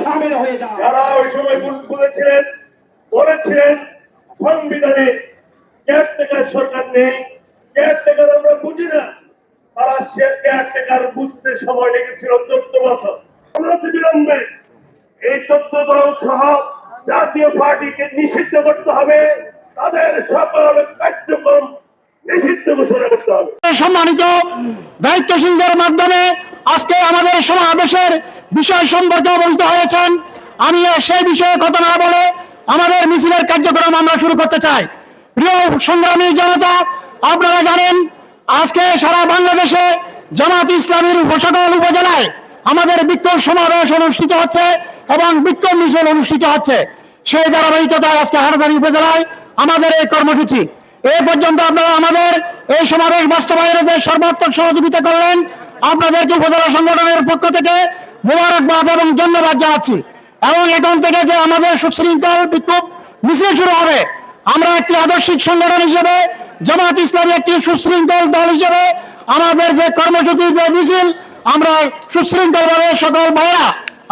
সামিল হয়ে যান। যারা ওই সময় বলেছিলেন সংবিধানে কেয়ারটেকার সরকার নেই, কেয়ারটেকার আমরা বুঝি না, তারা সে কেয়ারটেকার বুঝতে সময় লেগেছিল 14 বছর। অনতিবিলম্বে এই 14 দল সহ জাতীয় পার্টিকে নিষিদ্ধ করতে হবে, তাদের সকল কার্যক্রম নিষিদ্ধ ঘোষণা করতে হবে। সম্মানিত দায়িত্বশীলদের মাধ্যমে আজকে আমাদের সমাবেশের বিষয় সম্পর্কে অবহিত হয়েছেন। আমি সেই বিষয়ে কথা না বলে আমাদের মিছিলের কার্যক্রম আমরা শুরু করতে চাই। প্রিয় সংগ্রামী জনতা, আপনারা জানেন আজকে সারা বাংলাদেশে জামাত ইসলামীর সকল উপজেলায় আমাদের বিক্ষোভ সমাবেশ অনুষ্ঠিত হচ্ছে এবং বিক্ষোভ মিছিল অনুষ্ঠিত হচ্ছে। সেই ধারাবাহিকতায় আজকে হাটাজারি উপজেলায় আমাদের এই কর্মসূচি। এ পর্যন্ত আপনারা আমাদের এই সমাবেশ বাস্তবায়নে সর্বাত্মক সহযোগিতা করলেন, আপনাদেরকে উপজেলা সংগঠনের পক্ষ থেকে মোবারকবাদ এবং ধন্যবাদ জানাচ্ছি। এবং এখন থেকে যে আমাদের সুশৃঙ্খল বিক্ষোভ মিছিল শুরু হবে, আমরা একটি আদর্শিক সংগঠন হিসেবে, জামাত ইসলামী একটি সুশৃঙ্খল দল হিসেবে আমাদের যে কর্মসূচি, যে মিছিল, আমরা সুশৃঙ্খলভাবে সকল ভাইরা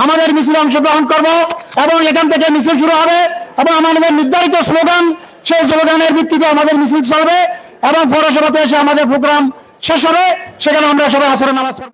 আমাদের মিছিলে অংশগ্রহণ করব এবং এখান থেকে মিছিল শুরু হবে এবং আমাদের নির্ধারিত স্লোগান, সেই স্লোগানের ভিত্তিতে আমাদের মিছিল চলবে এবং পৌরসভাতে এসে আমাদের প্রোগ্রাম শেষ হবে। সেখানে আমরা সবাই আসরে নামাজ পড়ব।